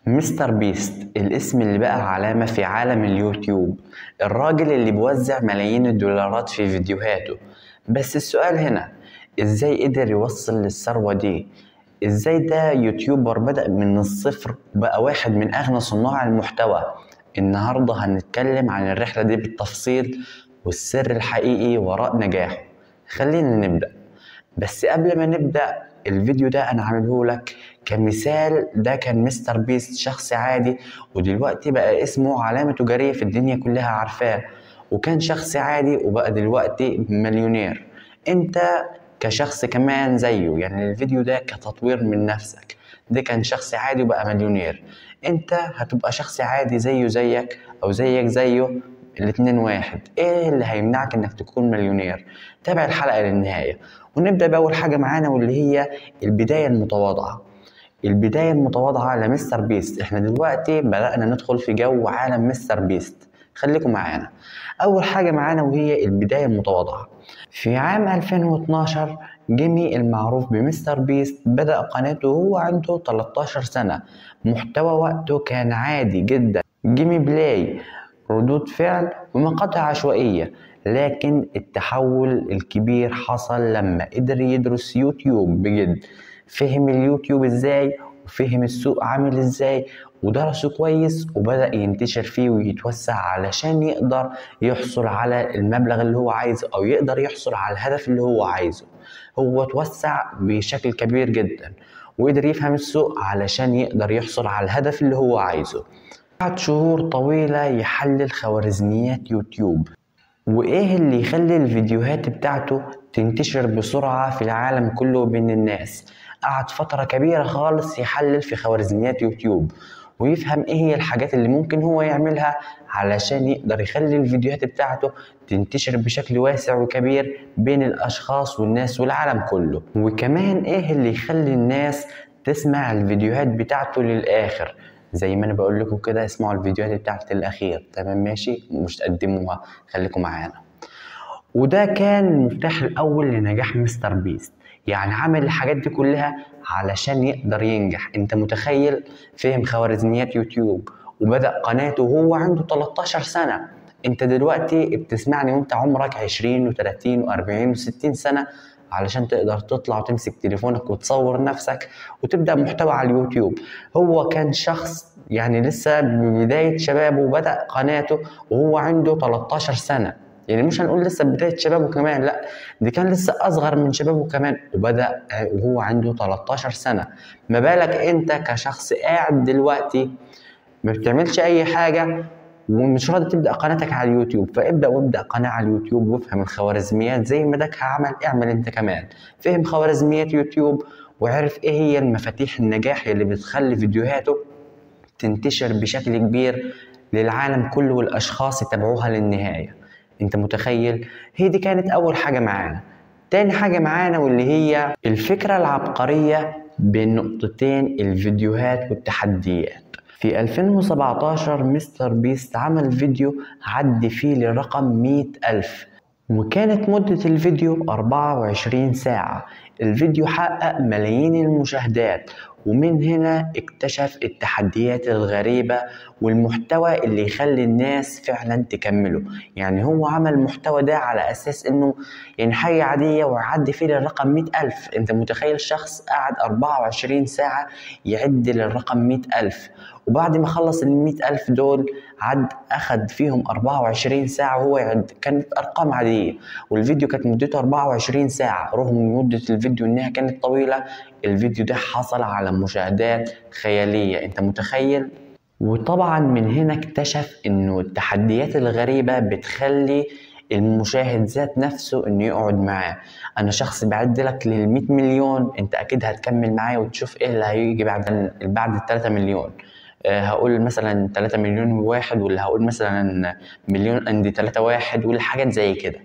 مستر بيست الاسم اللي بقى علامة في عالم اليوتيوب، الراجل اللي بيوزع ملايين الدولارات في فيديوهاته. بس السؤال هنا، ازاي قدر يوصل للثروة دي؟ ازاي ده يوتيوبر بدأ من الصفر وبقى واحد من أغنى صناع المحتوى؟ النهاردة هنتكلم عن الرحلة دي بالتفصيل والسر الحقيقي وراء نجاحه. خلينا نبدأ. بس قبل ما نبدأ الفيديو ده أنا عامله لك كمثال. ده كان مستر بيست شخص عادي، ودلوقتي بقى اسمه علامة تجارية في الدنيا كلها عارفاه. وكان شخص عادي وبقى دلوقتي مليونير. انت كشخص كمان زيه، يعني الفيديو ده كتطوير من نفسك. ده كان شخص عادي وبقى مليونير، انت هتبقى شخص عادي زيه زيك او زيك زيه. الاتنين واحد. ايه اللي هيمنعك انك تكون مليونير؟ تابع الحلقة للنهاية. ونبدأ بأول حاجة معانا واللي هي البداية المتواضعة. البداية المتواضعة لمستر بيست. احنا دلوقتي بدأنا ندخل في جو عالم مستر بيست، خليكم معانا. أول حاجة معانا وهي البداية المتواضعة. في عام 2012 جيمي المعروف بمستر بيست بدأ قناته وهو عنده 13 سنة. محتوى وقته كان عادي جدا، جيمي بلاي، ردود فعل ومقاطع عشوائية. لكن التحول الكبير حصل لما قدر يدرس يوتيوب بجد. فهم اليوتيوب ازاي وفهم السوق عامل ازاي ودرسه كويس، وبدأ ينتشر فيه ويتوسع علشان يقدر يحصل على المبلغ اللي هو عايزه او يقدر يحصل على الهدف اللي هو عايزه. هو توسع بشكل كبير جدا وقدر يفهم السوق علشان يقدر يحصل على الهدف اللي هو عايزه. بعد شهور طويلة يحلل خوارزميات يوتيوب وإيه اللي يخلي الفيديوهات بتاعته تنتشر بسرعة في العالم كله بين الناس. قعد فترة كبيرة خالص يحلل في خوارزميات يوتيوب ويفهم إيه هي الحاجات اللي ممكن هو يعملها علشان يقدر يخلي الفيديوهات بتاعته تنتشر بشكل واسع وكبير بين الأشخاص والناس والعالم كله. وكمان إيه اللي يخلي الناس تسمع الفيديوهات بتاعته للآخر. زي ما انا بقول لكم كده، اسمعوا الفيديوهات بتاعت الاخير، تمام ماشي، مش تقدموها، خليكم معانا. وده كان المفتاح الاول لنجاح مستر بيست. يعني عمل الحاجات دي كلها علشان يقدر ينجح. انت متخيل؟ فهم خوارزميات يوتيوب وبدأ قناته وهو عنده 13 سنة. انت دلوقتي بتسمعني وانت عمرك 20 و30 و40 و60 سنة علشان تقدر تطلع وتمسك تليفونك وتصور نفسك وتبدأ محتوى على اليوتيوب. هو كان شخص يعني لسه ببداية شبابه وبدأ قناته وهو عنده 13 سنة. يعني مش هنقول لسه بداية شبابه كمان، لا، دي كان لسه أصغر من شبابه كمان وبدأ وهو عنده 13 سنة. ما بالك أنت كشخص قاعد دلوقتي ما بتعملش أي حاجة ومش راضي تبدأ قناتك على اليوتيوب؟ فابدأ وابدأ قناة على اليوتيوب وافهم الخوارزميات زي ما دك عمل، اعمل انت كمان. فهم خوارزميات يوتيوب وعرف ايه هي المفاتيح النجاح اللي بتخلي فيديوهاته تنتشر بشكل كبير للعالم كله والاشخاص يتابعوها للنهاية. انت متخيل؟ هي دي كانت اول حاجة معانا. تاني حاجة معانا واللي هي الفكرة العبقرية بين نقطتين الفيديوهات والتحديات. في 2017 مستر بيست عمل فيديو عدى فيه لرقم 100,000 وكانت مدة الفيديو 24 ساعة. الفيديو حقق ملايين المشاهدات، ومن هنا اكتشف التحديات الغريبة والمحتوى اللي يخلي الناس فعلا تكمله. يعني هو عمل محتوى ده على أساس إنه يعني حاجة عادية ويعدي فيه للرقم 100,000. أنت متخيل شخص قعد 24 ساعة يعد للرقم 100,000، وبعد ما خلص 100,000 دول أخد فيهم 24 ساعة وهو يعد. كانت أرقام عادية والفيديو كانت مدته 24 ساعة. رغم مدة الفيديو إنها كانت طويلة، الفيديو ده حصل على مشاهدات خيالية. أنت متخيل؟ وطبعا من هنا اكتشف إنه التحديات الغريبة بتخلي المشاهد ذات نفسه إنه يقعد معاه. أنا شخص بعد لك لل100 مليون، أنت أكيد هتكمل معايا وتشوف إيه اللي هيجي بعد ال3 مليون. هقول مثلا 3 مليون واحد، ولا هقول مثلا مليون عند 3 واحد، ولا حاجات زي كده.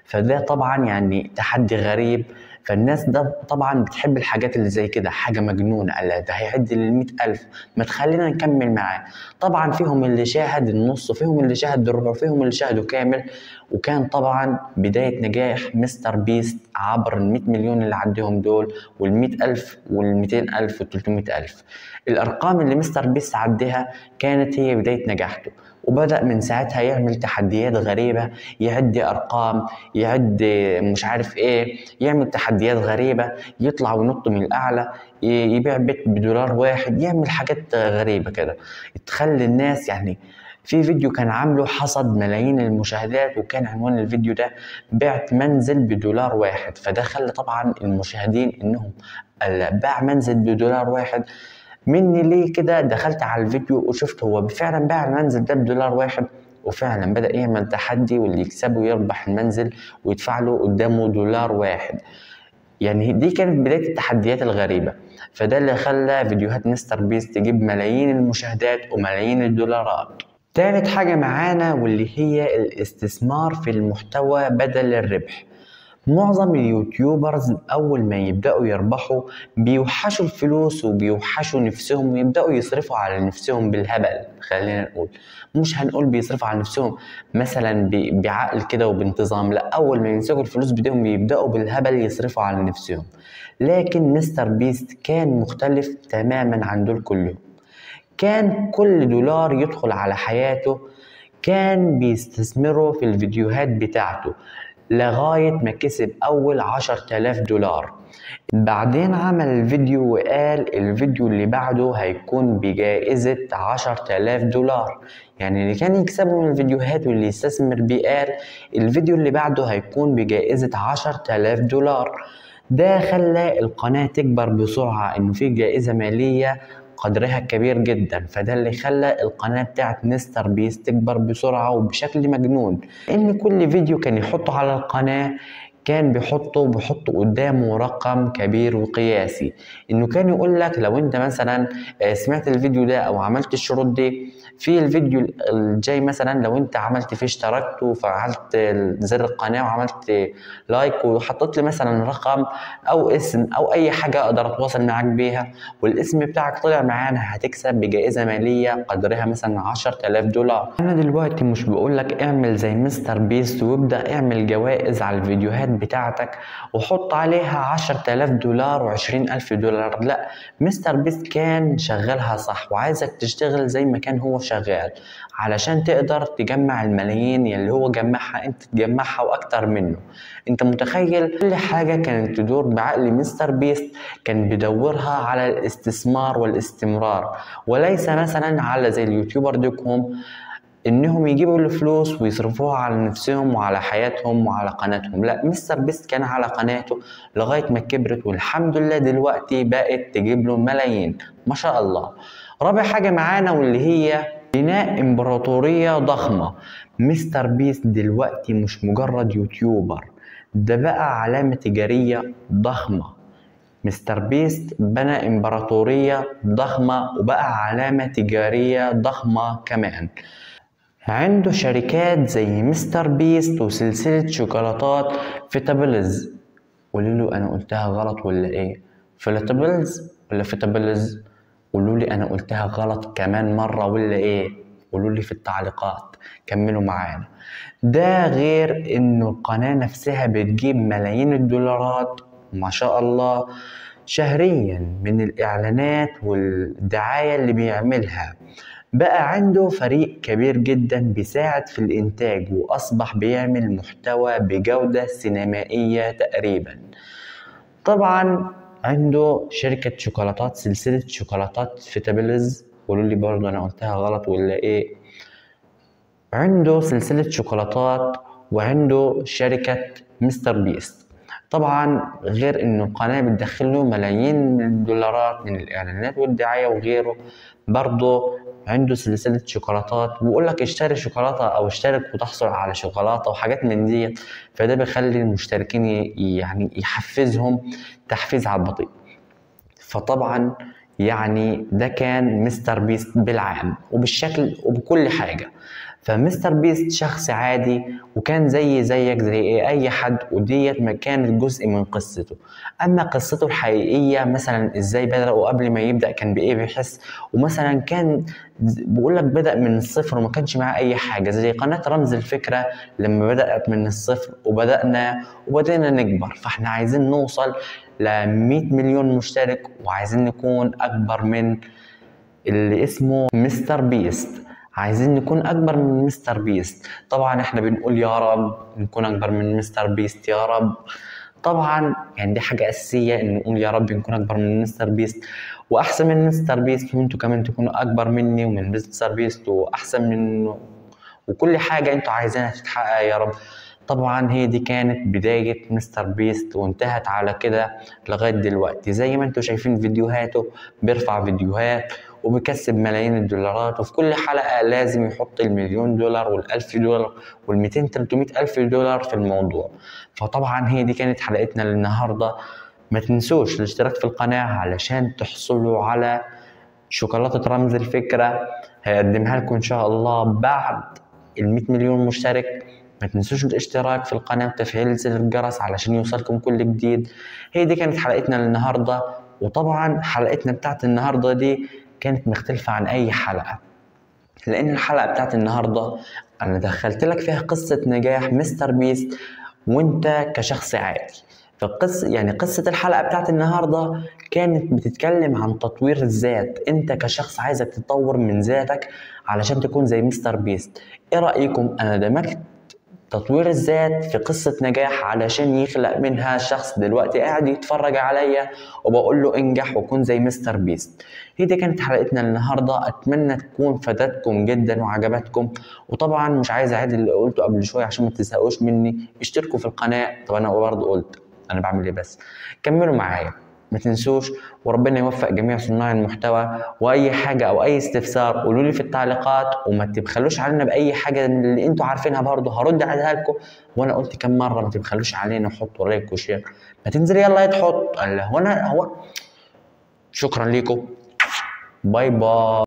فده طبعا يعني تحدي غريب فالناس ده طبعا بتحب الحاجات اللي زي كده، حاجة مجنونة، قال ده هيعدي ل100,000، ما تخلينا نكمل معاه. طبعا فيهم اللي شاهد النص، وفيهم اللي شاهد الربع، وفيهم اللي شاهدوا كامل. وكان طبعا بداية نجاح مستر بيست عبر ال100 مليون اللي عندهم دول، وال100,000 وال200,000 وال300,000. الأرقام اللي مستر بيست عدها كانت هي بداية نجاحته، وبدأ من ساعتها يعمل تحديات غريبة، يعد أرقام، يعد مش عارف إيه، يعمل تحديات غريبة، يطلع وينط من الأعلى، يبيع بيت ب$1، يعمل حاجات غريبة كده تخلي الناس يعني. في فيديو كان عامله حصد ملايين المشاهدات، وكان عنوان الفيديو ده بعت منزل ب$1، فده خلى طبعا المشاهدين انهم باع منزل ب$1. مني ليه كده دخلت على الفيديو وشفت هو فعلا باع المنزل ده ب$1، وفعلا بدأ يعمل تحدي، واللي يكسبه يربح المنزل ويدفع له قدامه $1. يعني دي كانت بداية التحديات الغريبة، فده اللي خلى فيديوهات مستر بيست تجيب ملايين المشاهدات وملايين $. تالت حاجة معانا واللي هي الاستثمار في المحتوى بدل الربح. معظم اليوتيوبرز أول ما يبدأوا يربحوا بيوحشوا الفلوس وبيوحشوا نفسهم ويبدأوا يصرفوا على نفسهم بالهبل. خلينا نقول، مش هنقول بيصرفوا على نفسهم مثلا بعقل كده وبانتظام، لا، أول ما يمسكوا الفلوس بدهم بيبدأوا بالهبل يصرفوا على نفسهم. لكن مستر بيست كان مختلف تماما عن دول كلهم. كان كل $1 يدخل على حياته كان بيستثمره في الفيديوهات بتاعته لغاية ما كسب أول $10,000. بعدين عمل الفيديو وقال الفيديو اللي بعده هيكون بجائزة $10,000. يعني اللي كان يكسبه من الفيديوهات واللي يستثمر بيه قال الفيديو اللي بعده هيكون بجائزة $10,000. ده خلى القناة تكبر بسرعة، إنه في جائزة مالية قدرها كبير جدا، فده اللي خلى القناة بتاعت مستر بيست تكبر بسرعة وبشكل مجنون. إن كل فيديو كان يحطه على القناة كان بيحطه قدامه رقم كبير وقياسي، انه كان يقول لك لو انت مثلا سمعت الفيديو ده او عملت الشروط دي في الفيديو الجاي، مثلا لو انت عملت فيه اشتركت وفعلت زر القناة وعملت لايك وحطيت لي مثلا رقم او اسم او اي حاجة اقدر اتواصل معاك بيها، والاسم بتاعك طلع معانا، هتكسب بجائزة مالية قدرها مثلا $10,000. انا دلوقتي مش بقول لك اعمل زي مستر بيست وابدأ اعمل جوائز على الفيديوهات بتاعتك وحط عليها $10,000 و20,000، لا، مستر بيست كان شغالها صح، وعايزك تشتغل زي ما كان هو شغال علشان تقدر تجمع الملايين اللي هو جمعها، انت تجمعها واكتر منه. انت متخيل كل حاجة كانت تدور بعقل مستر بيست كان بيدورها على الاستثمار والاستمرار، وليس مثلا على زي اليوتيوبر دوكهم انهم يجيبوا الفلوس ويصرفوها على نفسهم وعلى حياتهم وعلى قناتهم. لا، مستر بيست كان على قناته لغاية ما كبرت، والحمد لله دلوقتي بقت تجيب له ملايين ما شاء الله. رابع حاجة معانا واللي هي بناء امبراطورية ضخمة. مستر بيست دلوقتي مش مجرد يوتيوبر، ده بقى علامة تجارية ضخمة. مستر بيست بنى امبراطورية ضخمة وبقى علامة تجارية ضخمة كمان. عنده شركات زي مستر بيست وسلسلة شوكولاتات فيتابلز. قولوا له أنا قلتها غلط ولا إيه؟ فيتابلز ولا فيتابلز؟ قولوا لي أنا قلتها غلط كمان مرة ولا إيه؟ قولوا لي في التعليقات. كملوا معانا. ده غير إنه القناة نفسها بتجيب ملايين $. ما شاء الله شهريا من الإعلانات والدعاية اللي بيعملها. بقى عنده فريق كبير جدا بيساعد في الإنتاج، وأصبح بيعمل محتوى بجودة سينمائية تقريبا. طبعا عنده شركة شوكولاتات، سلسلة شوكولاتات فيتابلز. قولوا لي برضه أنا قلتها غلط ولا إيه؟ عنده سلسلة شوكولاتات وعنده شركة مستر بيست. طبعا غير انه القناة بتدخله ملايين من $. من الاعلانات والدعاية وغيره، برضه عنده سلسلة شوكولاتات، بيقول لك اشتري شوكولاتة او اشترك وتحصل على شوكولاتة وحاجات من دي، فده بيخلي المشتركين يعني يحفزهم تحفيز على البطيء. فطبعا يعني ده كان مستر بيست بالعام وبالشكل وبكل حاجة. فمستر بيست شخص عادي وكان زيك زي اي حد، وديت ما كانت جزء من قصته. اما قصته الحقيقية مثلا ازاي بدأ وقبل ما يبدأ كان بايه بيحس، ومثلا كان بقول لك بدأ من الصفر وما كانش معاه اي حاجة زي قناة رمز الفكرة لما بدأت من الصفر وبدأنا نكبر. فاحنا عايزين نوصل ل 100 مليون مشترك وعايزين نكون اكبر من اللي اسمه مستر بيست. عايزين نكون اكبر من مستر بيست. طبعا احنا بنقول يا رب نكون اكبر من مستر بيست يا رب. طبعا يعني دي حاجة اساسية ان نقول يا رب نكون اكبر من مستر بيست واحسن من مستر بيست، وانتوا كمان تكونوا اكبر مني ومن مستر بيست واحسن من، وكل حاجة انتوا عايزينها تتحقق يا رب. طبعا هي دي كانت بداية مستر بيست وانتهت على كده لغاية دلوقتي. زي ما انتوا شايفين فيديوهاته، بيرفع فيديوهات وبيكسب ملايين الدولارات، وفي كل حلقة لازم يحط $1,000,000 $1,000,000 وال200 300 ألف دولار في الموضوع. فطبعا هي دي كانت حلقتنا للنهاردة. ما تنسوش الاشتراك في القناة علشان تحصلوا على شوكولاتة رمز الفكرة، هيقدمها لكم إن شاء الله بعد ال100 مليون مشترك. ما تنسوش الاشتراك في القناة وتفعيل زر الجرس علشان يوصلكم كل جديد. هي دي كانت حلقتنا للنهاردة، وطبعا حلقتنا بتاعت النهاردة دي كانت مختلفة عن أي حلقة، لأن الحلقة بتاعت النهاردة أنا دخلت لك فيها قصة نجاح مستر بيست وأنت كشخص عادي. قصة الحلقة بتاعت النهاردة كانت بتتكلم عن تطوير الذات. أنت كشخص عايزك تطور من ذاتك علشان تكون زي مستر بيست. إيه رأيكم أنا دمجت تطوير الذات في قصة نجاح علشان يخلق منها شخص دلوقتي قاعد يتفرج عليا وبقول له انجح وكون زي مستر بيست. هي دي كانت حلقتنا النهاردة، أتمنى تكون فادتكم جدا وعجبتكم. وطبعا مش عايز أعيد اللي قلته قبل شوية عشان ما تزهقوش مني. اشتركوا في القناة. طب أنا برضه قلت أنا بعمل إيه بس. كملوا معايا ما تنسوش، وربنا يوفق جميع صناع المحتوى. واي حاجه او اي استفسار قولوا لي في التعليقات، وما تبخلوش علينا باي حاجه من اللي انتوا عارفينها برضه هرد عليها لكم. وانا قلت كم مره ما تبخلوش علينا وحطوا لايك وشير. ما تنزل يلا تحط هو شكرا لكم. باي باي.